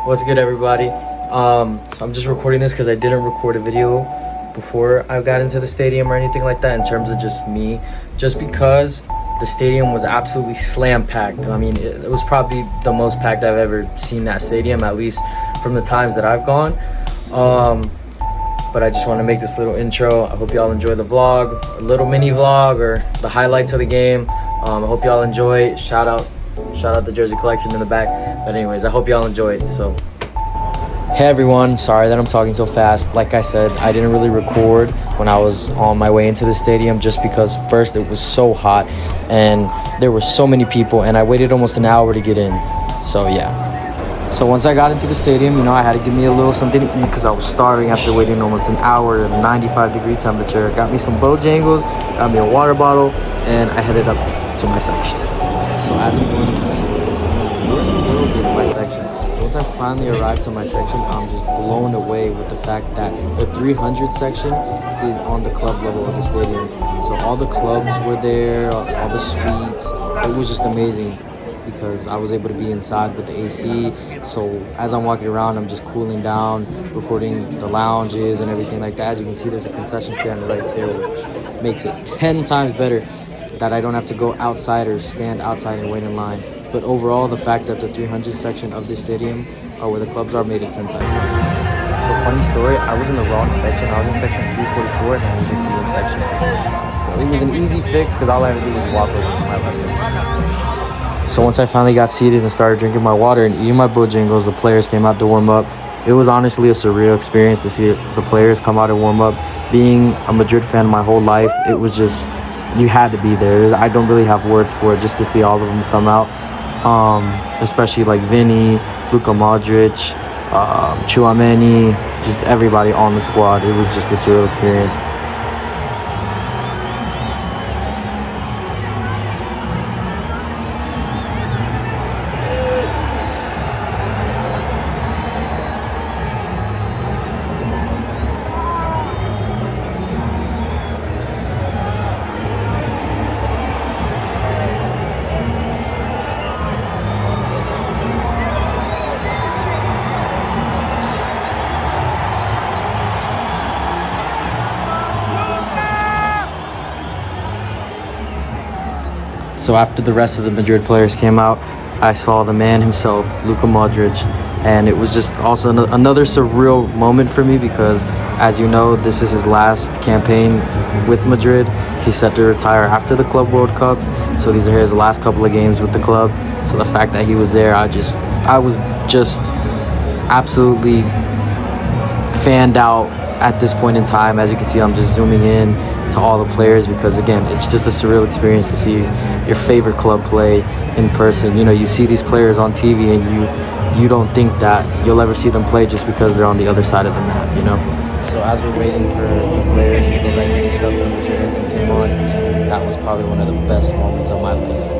What's good, everybody? So I'm just recording this because I didn't record a video before I got into the stadium or anything like that in terms of just me. Just because the stadium was absolutely slam-packed. I mean, it was probably the most packed I've ever seen that stadium, at least from the times that I've gone. But I just want to make this little intro. I hope y'all enjoy the vlog, a little mini vlog or the highlights of the game. I hope y'all enjoy. Shout out the jersey collection in the back. But anyways, I hope y'all enjoy it. So, hey everyone, sorry that I'm talking so fast. Like I said, I didn't really record when I was on my way into the stadium just because first it was so hot and there were so many people and I waited almost an hour to get in. So yeah. So once I got into the stadium, you know, I had to give me a little something to eat because I was starving after waiting almost an hour at a 95-degree temperature. Got me some Bojangles, got me a water bottle, and I headed up to my section. So as I'm going into my section, where in the world is my section? So once I finally arrived to my section, I'm just blown away with the fact that the 300 section is on the club level of the stadium. So all the clubs were there, all the suites. It was just amazing because I was able to be inside with the AC. So as I'm walking around, I'm just cooling down, recording the lounges and everything like that. As you can see, there's a concession stand right there, which makes it 10 times better that I don't have to go outside or stand outside and wait in line. But overall, the fact that the 300 section of this stadium, where the clubs are, made it 10 times better. So funny story, I was in the wrong section. I was in section 344 and I was in section 4. So it was an easy fix because all I had to do was walk over to my left. So once I finally got seated and started drinking my water and eating my Bojangles, the players came out to warm up. It was honestly a surreal experience to see the players come out and warm up. Being a Madrid fan my whole life, it was just, you had to be there. I don't really have words for it, just to see all of them come out. Especially like Vinny, Luka Modrić, Tchouaméni, just everybody on the squad. It was just a surreal experience. So after the rest of the Madrid players came out, I saw the man himself, Luka Modrić, and it was just also another surreal moment for me because, as you know, this is his last campaign with Madrid. He's set to retire after the Club World Cup, so these are his last couple of games with the club. So the fact that he was there, I was just absolutely fanned out at this point in time. As you can see, I'm just zooming in to all the players because, again, it's just a surreal experience to see your favorite club play in person. You know, you see these players on TV and you don't think that you'll ever see them play just because they're on the other side of the map, you know? So as we're waiting for the players to go back and stuff, the Madrid anthem came on. That was probably one of the best moments of my life.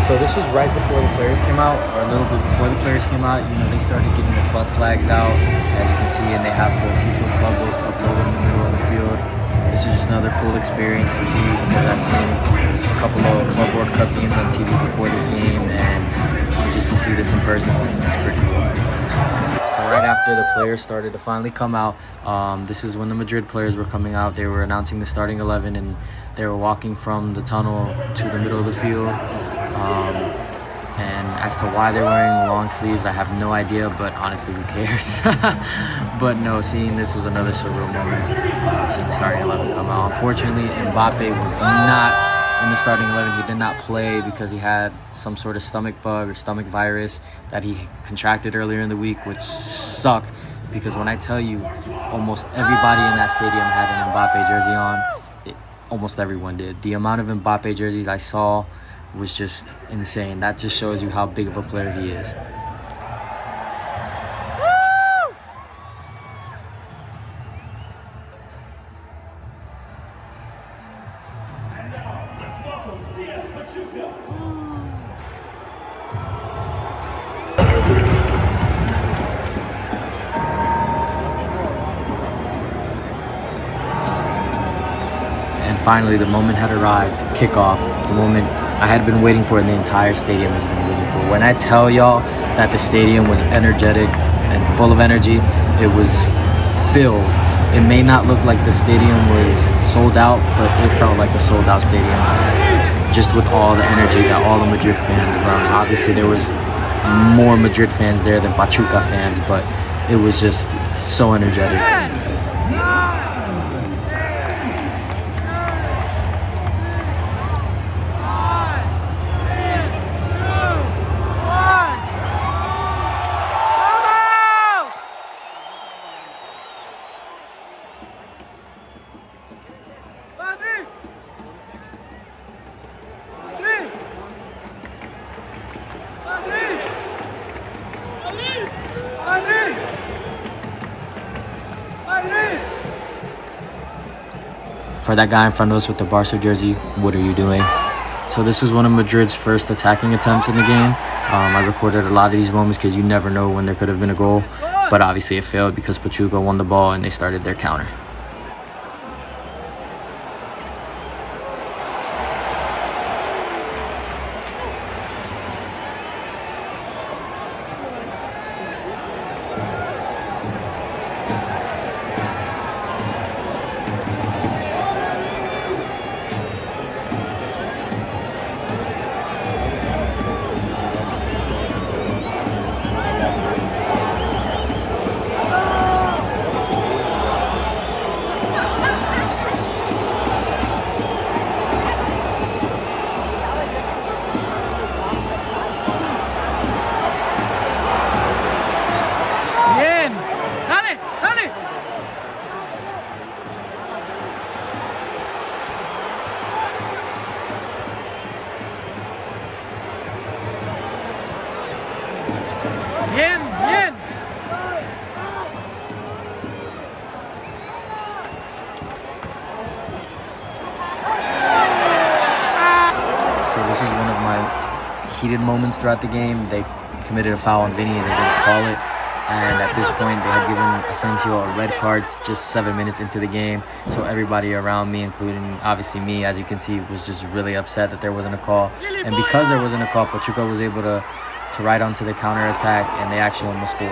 So this was right before the players came out, or a little bit before the players came out. You know, they started getting the club flags out, as you can see, and they have the FIFA Club World Cup logo in the middle of the field. This was just another cool experience to see because I've seen a couple of Club World Cup games on TV before this game, and just to see this in person was pretty cool. So right after the players started to finally come out, this is when the Madrid players were coming out. They were announcing the starting 11, and they were walking from the tunnel to the middle of the field. And as to why they're wearing long sleeves, I have no idea, but honestly, who cares? But no, seeing this was another surreal moment, seeing the starting 11 come out. Unfortunately, Mbappe was not in the starting 11. He did not play because he had some sort of stomach bug or stomach virus that he contracted earlier in the week, which sucked because when I tell you almost everybody in that stadium had an Mbappe jersey on, almost everyone did. The amount of Mbappe jerseys I saw was just insane. That just shows you how big of a player he is. Pachuca. And finally, the moment had arrived. Kickoff. The moment I had been waiting for, and the entire stadium had been waiting for. When I tell y'all that the stadium was energetic and full of energy, it was filled. It may not look like the stadium was sold out, but it felt like a sold out stadium, just with all the energy that all the Madrid fans around. Obviously, there was more Madrid fans there than Pachuca fans, but it was just so energetic. For that guy in front of us with the Barca jersey, what are you doing? So this was one of Madrid's first attacking attempts in the game. I recorded a lot of these moments because you never know when there could have been a goal. But obviously it failed because Pachuca won the ball and they started their counter. Bien, bien. So this is one of my heated moments throughout the game. They committed a foul on Vinny and they didn't call it. And at this point, they had given Asensio a red card just 7 minutes into the game. So everybody around me, including obviously me, as you can see, was just really upset that there wasn't a call. And because there wasn't a call, Pachuca was able to ride onto the counterattack, and they actually almost scored.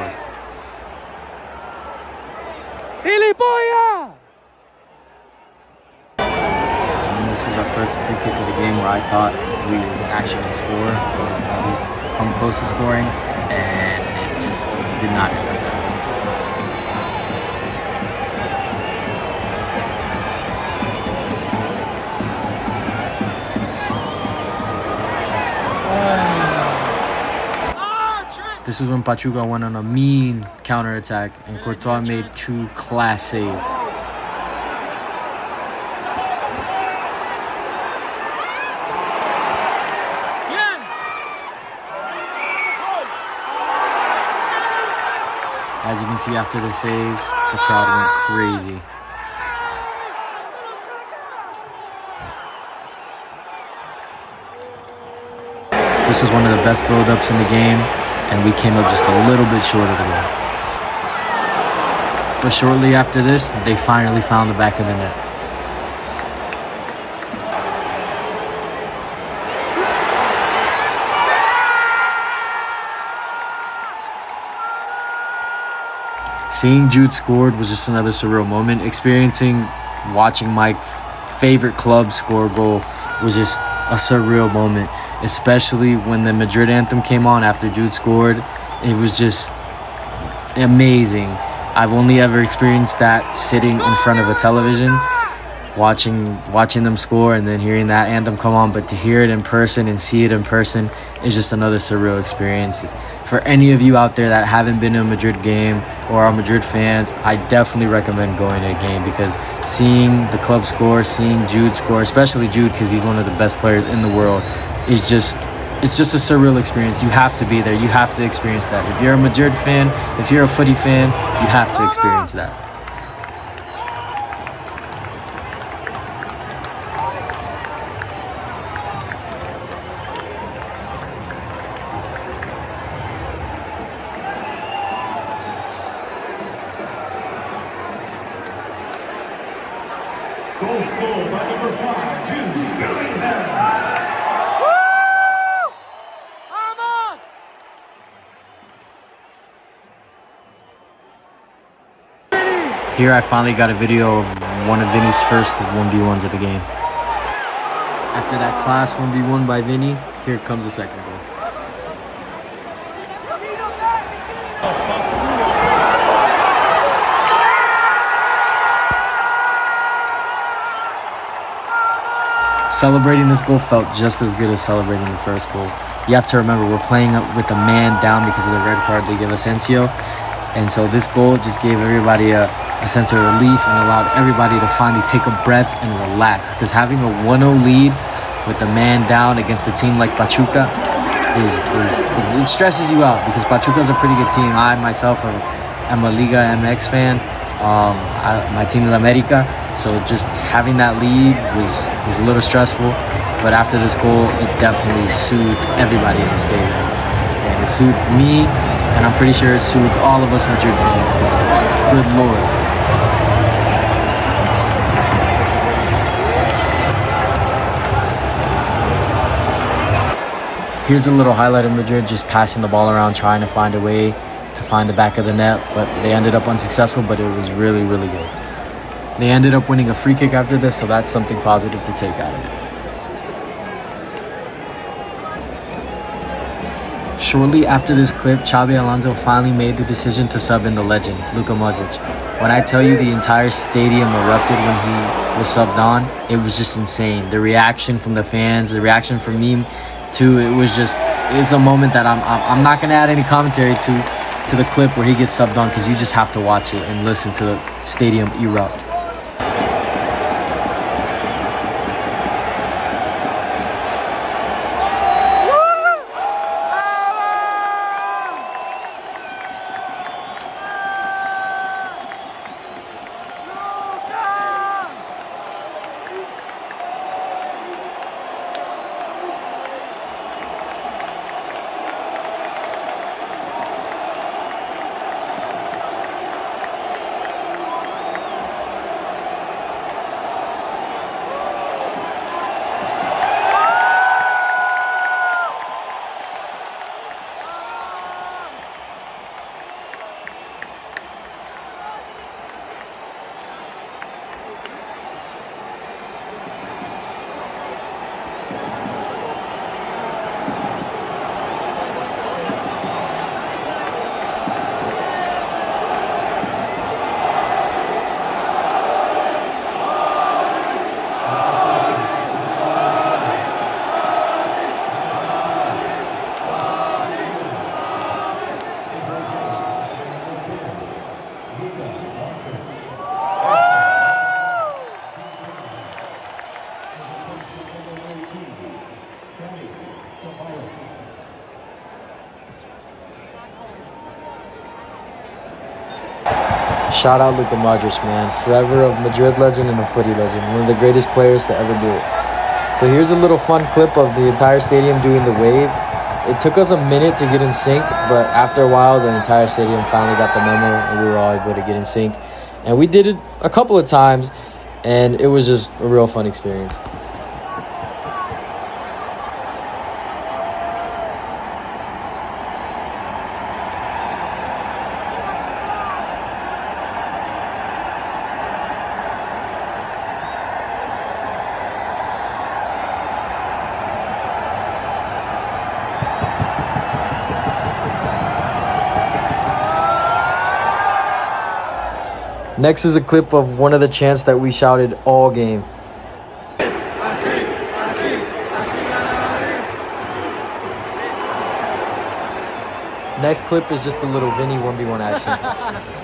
And this was our first free kick of the game where I thought we were actually going to score, or at least come close to scoring, and it just did not end up that way. This was when Pachuca went on a mean counterattack, and Courtois made 2 class saves. As you can see, after the saves, the crowd went crazy. This was one of the best build-ups in the game, and we came up just a little bit short of the goal. But shortly after this, they finally found the back of the net. Seeing Jude scored was just another surreal moment. Watching my favorite club score a goal was just a surreal moment, especially when the Madrid anthem came on after Jude scored. It was just amazing. I've only ever experienced that sitting in front of a television, watching them score and then hearing that anthem come on. But to hear it in person and see it in person is just another surreal experience. For any of you out there that haven't been to a Madrid game or are Madrid fans, I definitely recommend going to a game, because seeing the club score, seeing Jude score, especially Jude because he's one of the best players in the world, is it's just a surreal experience. You have to be there. You have to experience that. If you're a Madrid fan, if you're a footy fan, you have to experience that. Goal scored by number 5, Jude Bellingham. Here I finally got a video of one of Vinny's first 1v1s of the game. After that class 1v1 by Vinny, here comes the second goal. Celebrating this goal felt just as good as celebrating the first goal. You have to remember, we're playing with a man down because of the red card they give Asensio. And so this goal just gave everybody a sense of relief and allowed everybody to finally take a breath and relax. Because having a 1-0 lead with a man down against a team like Pachuca it stresses you out, because Pachuca's a pretty good team. I myself am a Liga MX fan. My team is America, so just having that lead was a little stressful. But after this goal, it definitely soothed everybody in the stadium, and it soothed me, and I'm pretty sure it soothed all of us Madrid fans, because good lord. Here's a little highlight of Madrid just passing the ball around, trying to find a way to find the back of the net, but they ended up unsuccessful, but it was really, really good. They ended up winning a free kick after this, so that's something positive to take out of it. Shortly after this clip, Xabi Alonso finally made the decision to sub in the legend, Luka Modrić. When I tell you the entire stadium erupted when he was subbed on, it was just insane. The reaction from the fans, the reaction from me too, it's a moment that I'm not going to add any commentary to the clip where he gets subbed on, because you just have to watch it and listen to the stadium erupt. Shout out Luka Modrić, man. Forever a Madrid legend and a footy legend. One of the greatest players to ever do it. So here's a little fun clip of the entire stadium doing the wave. It took us a minute to get in sync, but after a while, the entire stadium finally got the memo, and we were all able to get in sync. And we did it a couple of times, and it was just a real fun experience. Next is a clip of one of the chants that we shouted all game. Next clip is just a little Vinny 1v1 action.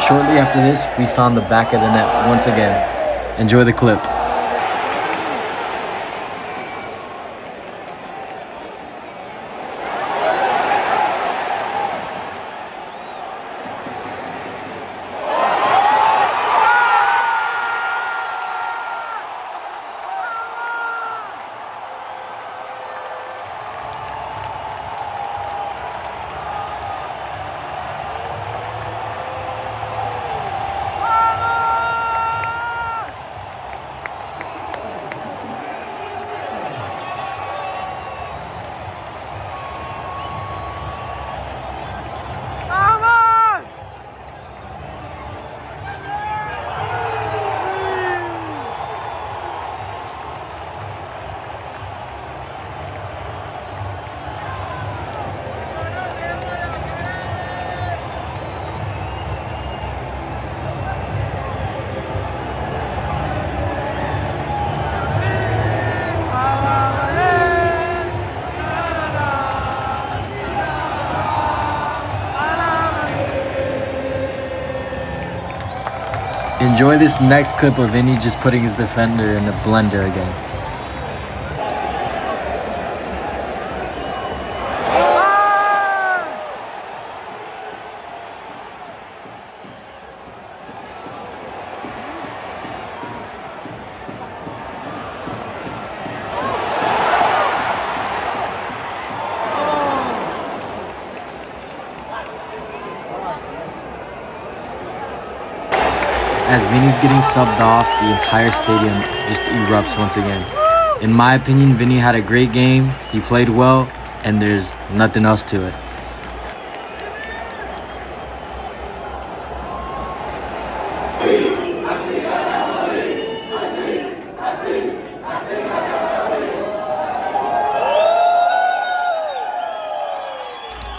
Shortly after this, we found the back of the net once again. Enjoy the clip. Enjoy this next clip of Vinny just putting his defender in a blender again. As Vinny's getting subbed off, the entire stadium just erupts once again. In my opinion, Vinny had a great game, he played well, and there's nothing else to it.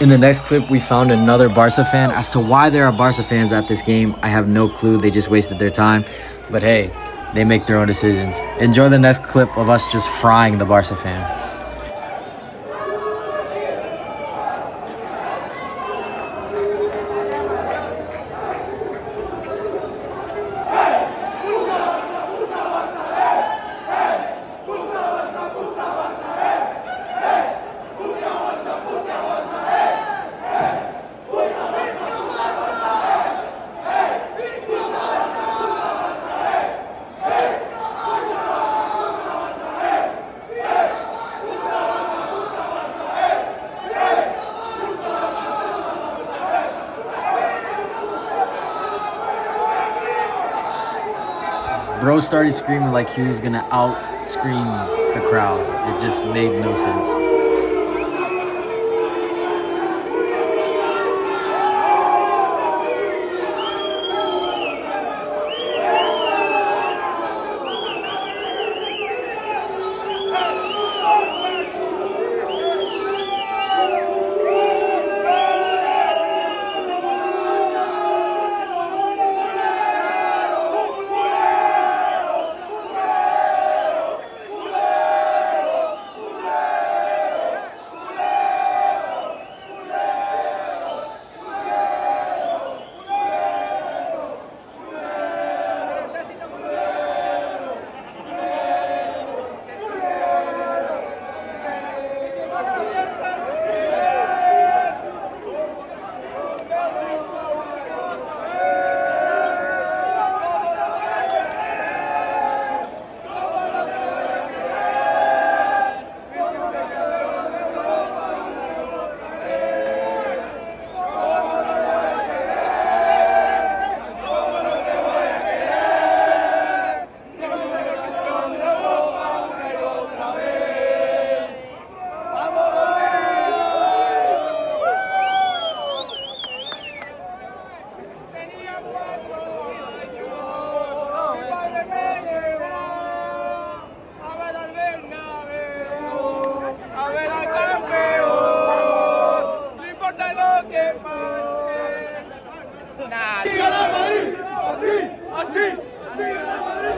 In the next clip, we found another Barca fan. As to why there are Barca fans at this game, I have no clue. They just wasted their time. But hey, they make their own decisions. Enjoy the next clip of us just frying the Barca fan. Bro started screaming like he was gonna out-scream the crowd. It just made no sense.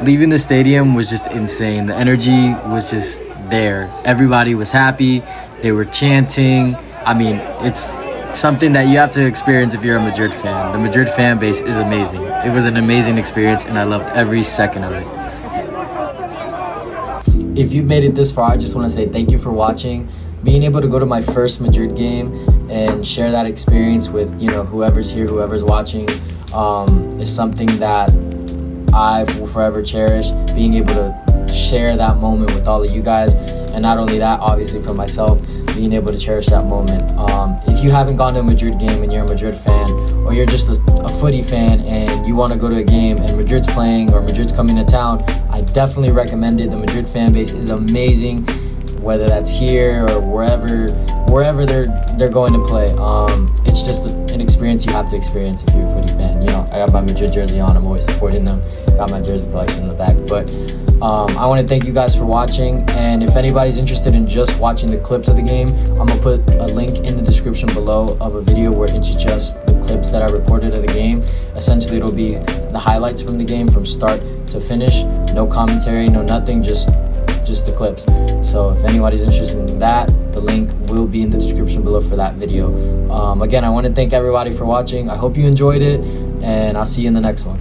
leaving the stadium was just insane. The energy was just there. Everybody was happy. They were chanting. I mean, it's something that you have to experience if you're a Madrid fan. The Madrid fan base is amazing. It was an amazing experience, and I loved every second of it. If you've made it this far, I just want to say thank you for watching. Being able to go to my first Madrid game and share that experience with, you know, whoever's here, whoever's watching, is something that I will forever cherish. Being able to share that moment with all of you guys, and not only that, obviously for myself, being able to cherish that moment. If you haven't gone to a Madrid game and you're a Madrid fan, or you're just a footy fan and you want to go to a game and Madrid's playing or Madrid's coming to town, I definitely recommend it. The Madrid fan base is amazing, whether that's here or wherever they're going to play. It's just an experience you have to experience if you're a footy fan. You know, I got my Madrid jersey on. I'm always supporting them. Got my jersey collection in the back. But I want to thank you guys for watching. And if anybody's interested in just watching the clips of the game, I'm going to put a link in the description below of a video where it's just the clips that I recorded of the game. Essentially, it'll be the highlights from the game from start to finish. No commentary, no nothing, just the clips. So if anybody's interested in that, the link will be in the description below for that video. Again, I want to thank everybody for watching. I hope you enjoyed it, and I'll see you in the next one.